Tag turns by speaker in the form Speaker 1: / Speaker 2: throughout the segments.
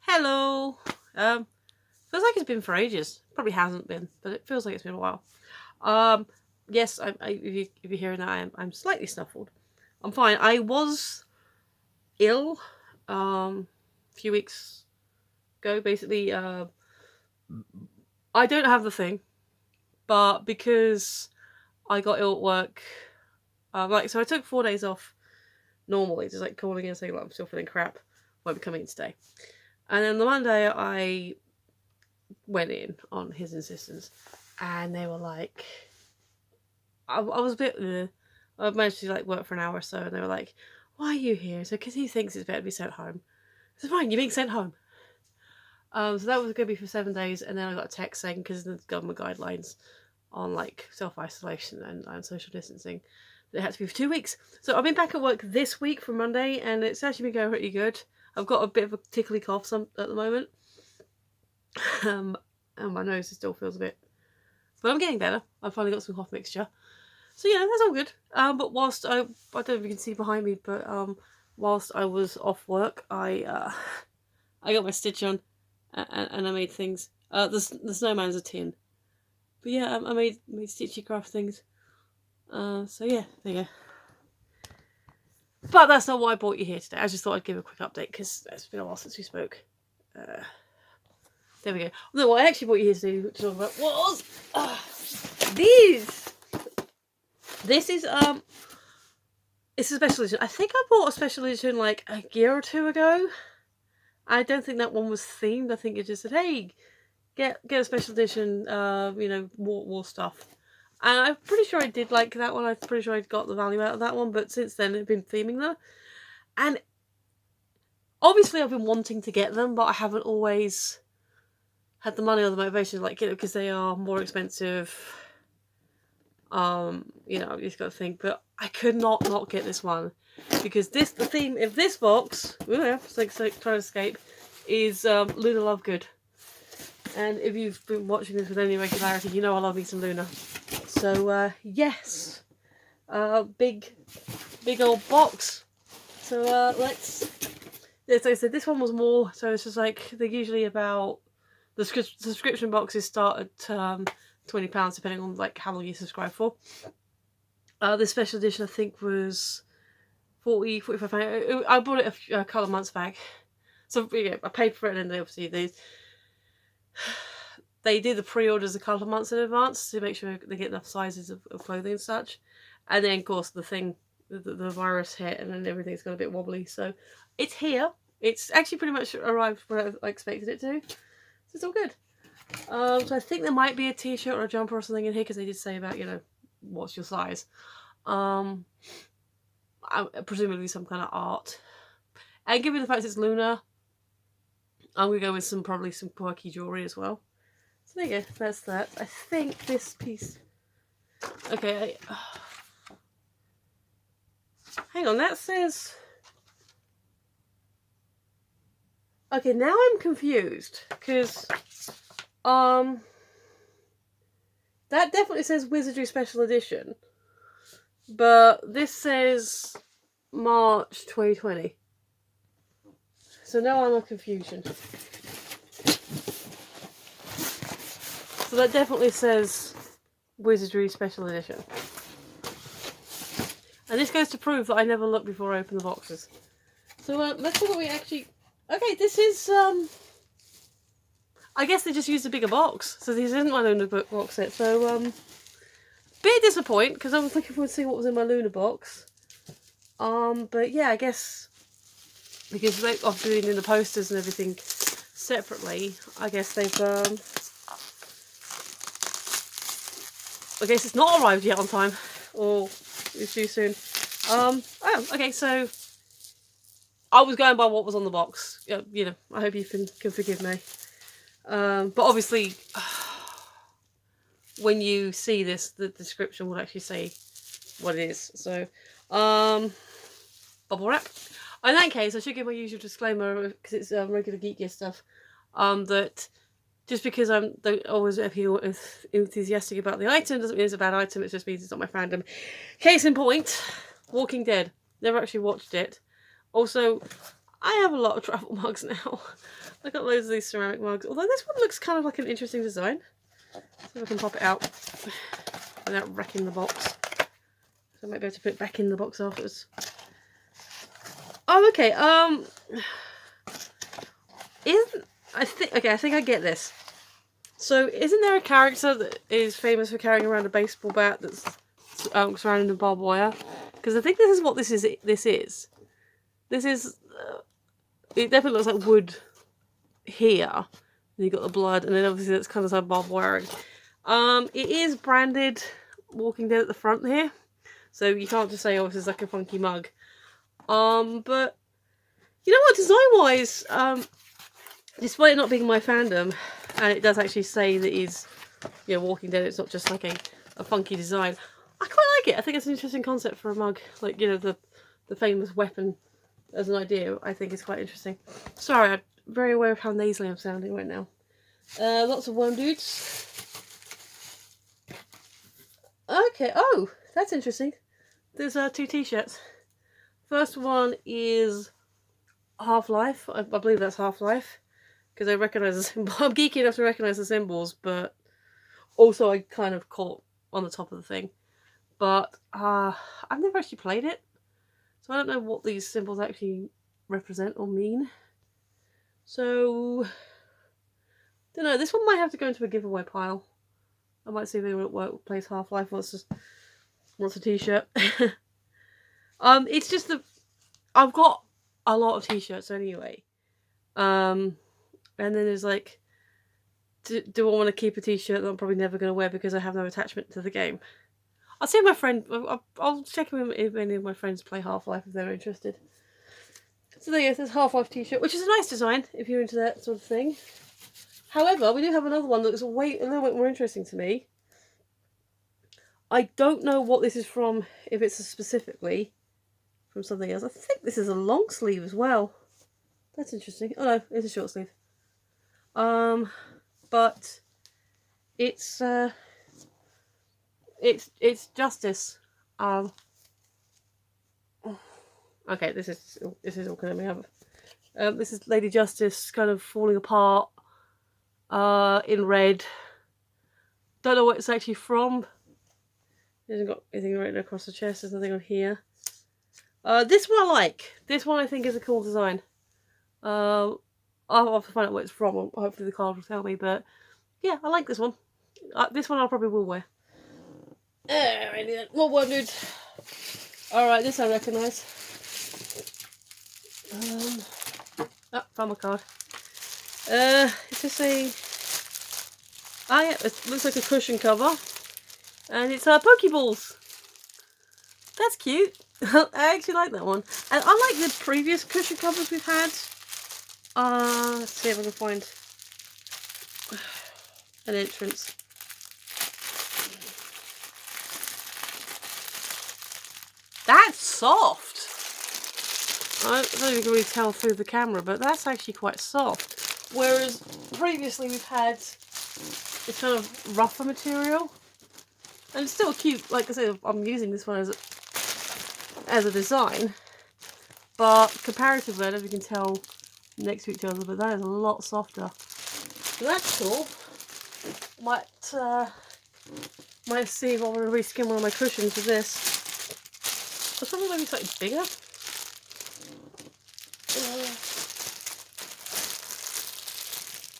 Speaker 1: Hello. Feels like it's been for ages. Probably hasn't been, but it feels like it's been a while. Um, yes, if you're hearing that, I'm slightly snuffled. I'm fine. I was ill, a few weeks ago. Basically, I don't have the thing, but because I got ill at work, so I took 4 days off normally, just like calling in and saying, like, I'm still feeling crap, won't be coming in today. And then the Monday I went in on his insistence, and they were like, I was a bit. I managed to like work for an hour or so, and they were like, "Why are you here?" So because he thinks it's better to be sent home. I said, "Fine, you're being sent home." So that was going to be for 7 days, and then I got a text saying because of the government guidelines on like self isolation and social distancing, it had to be for 2 weeks. So I've been back at work this week from Monday, and it's actually been going pretty good. I've got a bit of a tickly cough at the moment, and my nose still feels a bit, but I'm getting better. I've finally got some cough mixture. So yeah, that's all good. But whilst I don't know if you can see behind me, but whilst I was off work, I got my stitch on, and I made things. The snowman's a tin, but yeah, I made stitchy craft things. So yeah, there you go. But that's not why I brought you here today. I just thought I'd give a quick update because it's been a while since we spoke. There we go. No, what I actually brought you here today to talk about was these. This is It's a special edition. I think I bought a special edition like a year or two ago. I don't think that one was themed. I think it just said, "Hey, get a special edition, war stuff." And I'm pretty sure I did like that one. I'm pretty sure I got the value out of that one. But since then, it's been theming them, and obviously I've been wanting to get them, but I haven't always had the money or the motivation, like, because they are more expensive. You just got to think. But I could not get this one because the theme of this box, it's like trying to escape, is Luna Lovegood. And if you've been watching this with any regularity, you know I love me some Luna. So yes, big old box. So let's. As I said, this one was more. So it's just like they're usually about the subscription boxes start at £20 depending on like how long you subscribe for. This special edition I think was £45. I bought it a couple of months back, so yeah, I paid for it, and then obviously they do the pre-orders a couple of months in advance to make sure they get enough sizes of clothing and such, and then of course the virus hit, and then everything's got a bit wobbly. So it's here. It's actually pretty much arrived where I expected it to. So it's all good. So I think there might be a t-shirt or a jumper or something in here because they did say about what's your size. Presumably some kind of art. And given the fact it's Luna, I'm gonna go with probably some quirky jewelry as well. So there you go. That's that. I think this piece. Okay. Hang on. That says. Okay, now I'm confused because that definitely says Wizardry Special Edition, but this says March 2020. So now I'm a confusion. So that definitely says Wizardry Special Edition. And this goes to prove that I never looked before I opened the boxes. So let's see what we actually... Okay, this is... I guess they just used a bigger box. So this isn't my Luna box set. So, bit disappointed because I was looking forward to seeing what was in my Luna box. But yeah, I guess... Because they're obviously doing the posters and everything separately, I guess they've... I guess it's not arrived yet on time. Or it's too soon. Okay, so... I was going by what was on the box. I hope you can forgive me. But obviously, when you see this, the description will actually say what it is. So, bubble wrap. In that case, I should give my usual disclaimer, because it's regular Geekgear stuff, that just because I don't always feel enthusiastic about the item doesn't mean it's a bad item. It just means it's not my fandom. Case in point, Walking Dead. Never actually watched it. Also, I have a lot of travel mugs now. I got loads of these ceramic mugs. Although this one looks kind of like an interesting design. See if I can pop it out without wrecking the box. So I might be able to put it back in the box afterwards. Oh, okay. I think I get this. So, isn't there a character that is famous for carrying around a baseball bat that's surrounded with barbed wire? Because I think this is what this is. This is. It definitely looks like wood here. And you got the blood, and then obviously that's kind of like barbed wiring. It is branded Walking Dead at the front here, so you can't just say, "Oh, this is like a funky mug." But you know what? Design-wise, despite it not being my fandom, and it does actually say that he's, Walking Dead. It's not just like a funky design. I quite like it. I think it's an interesting concept for a mug, like the famous weapon as an idea. I think is quite interesting. Sorry, I'm very aware of how nasally I'm sounding right now. Lots of worm dudes. Okay. Oh, that's interesting. There's 2 t-shirts. First one is Half-Life. I believe that's Half-Life. Because I recognise the symbol. I'm geeky enough to recognise the symbols, but also I kind of caught on the top of the thing. But I've never actually played it, so I don't know what these symbols actually represent or mean. So, don't know. This one might have to go into a giveaway pile. I might see if anyone at work plays Half-Life wants a t-shirt. It's just that I've got a lot of t-shirts anyway. And then there's like, do I want to keep a t-shirt that I'm probably never going to wear because I have no attachment to the game? I'll see if my friend, I'll check if any of my friends play Half-Life if they're interested. So there you go, there's Half-Life t-shirt, which is a nice design if you're into that sort of thing. However, we do have another one that's a little bit more interesting to me. I don't know what this is from, if it's specifically from something else. I think this is a long sleeve as well. That's interesting. Oh no, it's a short sleeve. But it's Justice. Okay, this is all going to be have. This is Lady Justice kind of falling apart. In red. Don't know what it's actually from. It hasn't got anything written across the chest. There's nothing on here. This one I like. This one I think is a cool design. I'll have to find out where it's from. Hopefully the card will tell me. But yeah, I like this one. This one I probably will wear. More one, dude. Alright, this I recognise. Found my card. It's just a... Ah yeah, it looks like a cushion cover. And it's Pokeballs. That's cute. I actually like that one. And unlike the previous cushion covers we've had, let's see if I can find an entrance. That's soft. I don't know if you can really tell through the camera, but that's actually quite soft. Whereas previously we've had this kind of rougher material. And it's still cute. Like I said, I'm using this one as a design. But comparatively, I don't know if you can tell next to each other, but that is a lot softer. So that's cool. Might see if I want to reskin one of my cushions with this. Or something maybe slightly bigger.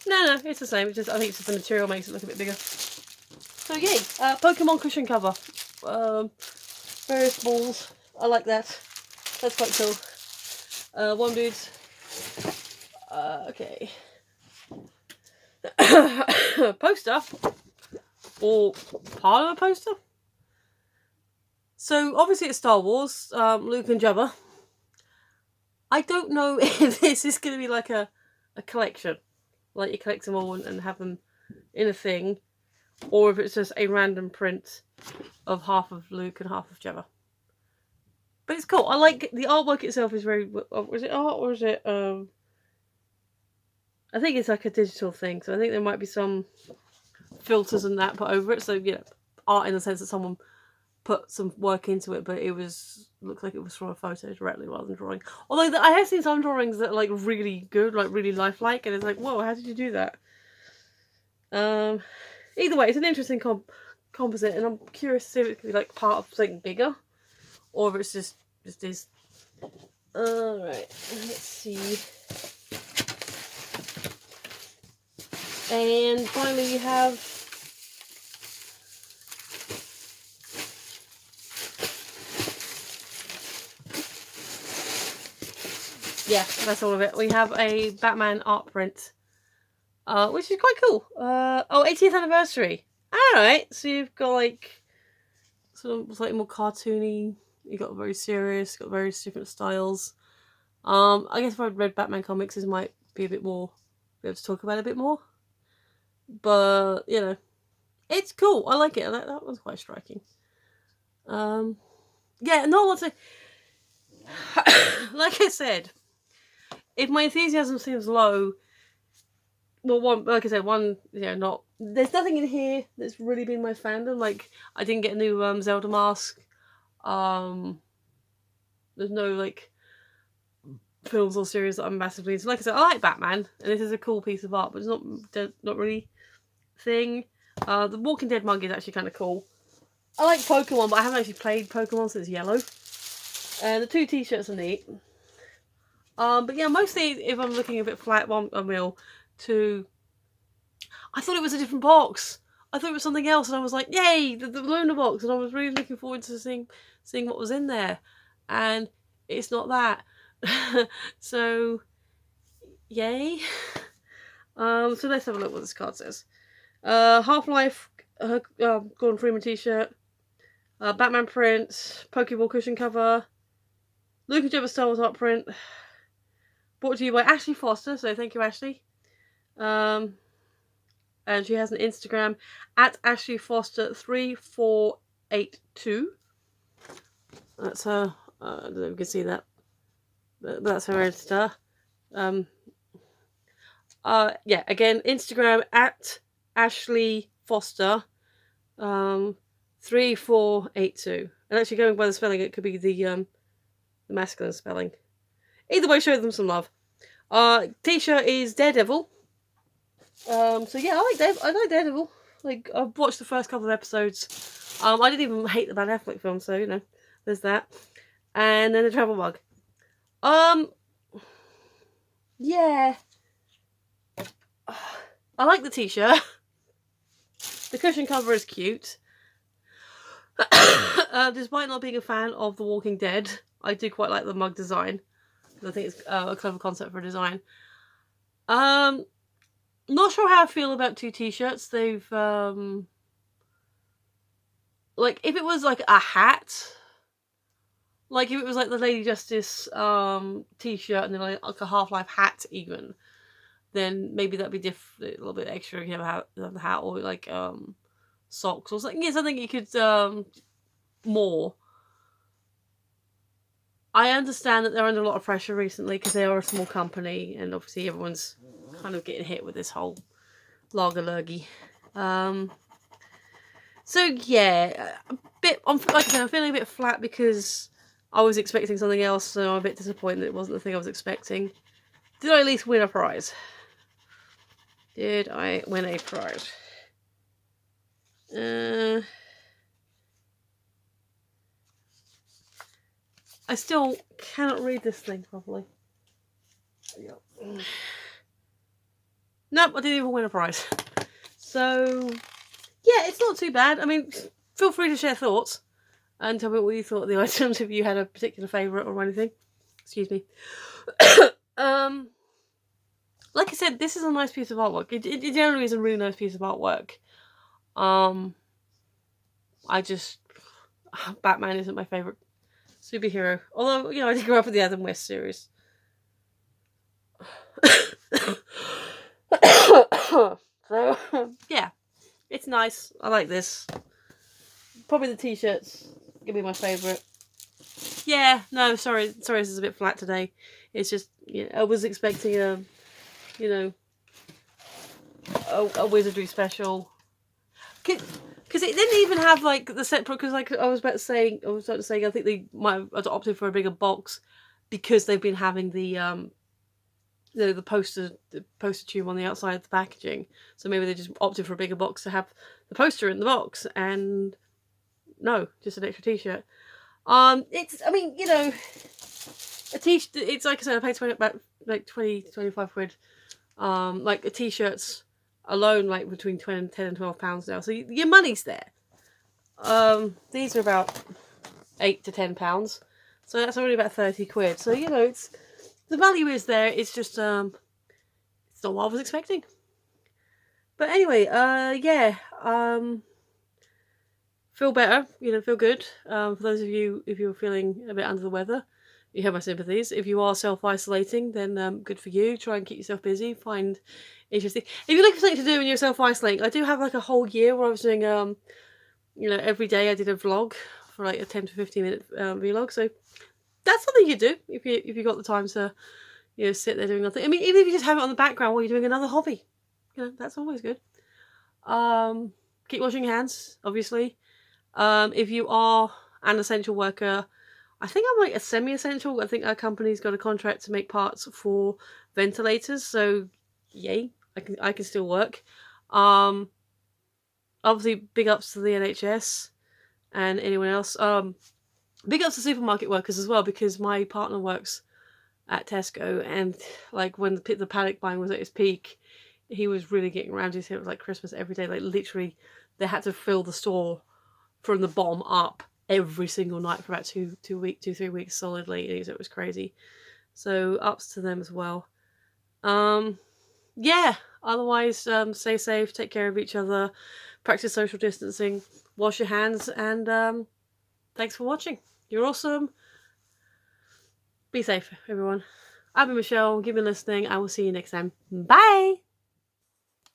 Speaker 1: No, it's the same. It's just I think it's just the material makes it look a bit bigger. So yay, Pokemon cushion cover. Various balls. I like that. That's quite cool. One dude's. Okay. Poster. Or part of a poster. So obviously it's Star Wars. Luke and Jabba. I don't know if this is going to be like a collection. Like you collect them all and have them in a thing. Or if it's just a random print of half of Luke and half of Jabba. But it's cool. I like the artwork itself is very... is it art or is it... I think it's like a digital thing. So I think there might be some filters and that put over it. So, art in the sense that someone put some work into it, but it looked like it was from a photo directly rather than drawing. Although I have seen some drawings that are like really good, like really lifelike, and it's like, whoa, how did you do that? Either way, it's an interesting composite, and I'm curious to see if it could be like part of something bigger, or if it's just is. Alright, let's see. And finally you have yeah, that's all of it. We have a Batman art print, which is quite cool. 80th anniversary. Alright, so you've got like sort of slightly more cartoony. You got very serious. Got various different styles. I guess if I'd read Batman comics, this might be a bit more, be able to talk about it a bit more. But you know, it's cool. I like it. That was quite striking. Yeah, not a lot to. Like I said, if my enthusiasm seems low, well, like I said, not. There's nothing in here that's really been my fandom. Like, I didn't get a new Zelda mask. There's no like films or series that I'm massively into. Like I said, I like Batman, and this is a cool piece of art, but it's not really thing. The Walking Dead mug is actually kind of cool. I like Pokemon, but I haven't actually played Pokemon since Yellow. And the 2 t-shirts are neat. But yeah, mostly if I'm looking a bit flat, one a mil, 2. I thought it was a different box. I thought it was something else, and I was like, yay, the Luna box, and I was really looking forward to seeing what was in there. And it's not that. So, yay. So let's have a look what this card says. Half-Life Gordon Freeman t-shirt. Batman print. Pokeball cushion cover. Luke and Gemma Star Wars art print. Brought to you by Ashley Foster, so thank you, Ashley. And she has an Instagram at Ashley Foster 3482. That's her. I don't know if you can see that, but that's her Insta. Yeah, again, Instagram at Ashley Foster 3482. And actually, going by the spelling, it could be the masculine spelling. Either way, show them some love. T-shirt is Daredevil. So yeah, I like Daredevil. Like, I've watched the first couple of episodes. I didn't even hate the Ben Affleck film, so you know, there's that. And then the travel mug. Yeah. I like the t-shirt. The cushion cover is cute. Despite not being a fan of The Walking Dead, I do quite like the mug design. I think it's a clever concept for a design. Not sure how I feel about 2 t-shirts. They've like, if it was like a hat, like if it was like the Lady Justice t-shirt and then like a Half-Life hat even, then maybe that'd be different, a little bit extra. You have a hat or like socks or something. Yeah, something you could more. I understand that they're under a lot of pressure recently because they are a small company, and obviously everyone's kind of getting hit with this whole lager lurgy. So yeah, a bit. Like I said, I'm feeling a bit flat because I was expecting something else, so I'm a bit disappointed that it wasn't the thing I was expecting. Did I at least win a prize? Did I win a prize? I still cannot read this thing properly. Nope, I didn't even win a prize. So, yeah, it's not too bad. I mean, feel free to share thoughts and tell me what you thought of the items, if you had a particular favourite or anything. Excuse me. Like I said, this is a nice piece of artwork. It generally is a really nice piece of artwork. Batman isn't my favourite superhero. Although, you know, I did grow up with the Adam West series. So, yeah. It's nice. I like this. Probably the t-shirts gonna be my favourite. Yeah, no, sorry this is a bit flat today. It's just, you know, I was expecting a wizardry special. Because it didn't even have like the separate. Because like I was about to say, I think they might have opted for a bigger box because they've been having the poster tube on the outside of the packaging. So maybe they just opted for a bigger box to have the poster in the box, and no, just an extra t-shirt. It's, I mean, you know, a t-shirt, it's like I said, I paid about like 25 quid. Like a t-shirts alone, like between 10 and 12 pounds now. So your money's there. These are about 8 to 10 pounds. So that's already about 30 quid. So, you know, it's, the value is there. It's just, it's not what I was expecting. But anyway, yeah, feel better, you know, feel good. For those of you, if you're feeling a bit under the weather, you have my sympathies. If you are self-isolating, then good for you. Try and keep yourself busy. Find interesting. If you're looking for something to do when you're self-isolating, I do have like a whole year where I was doing, you know, every day I did a vlog for like a 10 to 15 minute vlog. So that's something you do if you got the time to, you know, sit there doing nothing. I mean, even if you just have it on the background while you're doing another hobby, you know, that's always good. Keep washing your hands, obviously. If you are an essential worker, I think I'm like a semi-essential. I think our company's got a contract to make parts for ventilators, so yay, I can still work. Obviously, big ups to the NHS and anyone else. Big ups to supermarket workers as well, because my partner works at Tesco, and like when the panic buying was at its peak, he was really getting around. He said it was like Christmas every day. Like literally, they had to fill the store from the bottom up every single night for about 3 weeks solidly. It was crazy. So ups to them as well. Yeah. Otherwise, stay safe, take care of each other, practice social distancing, wash your hands, and thanks for watching. You're awesome. Be safe, everyone. I've been Michelle. You've been listening. I will see you next time. Bye.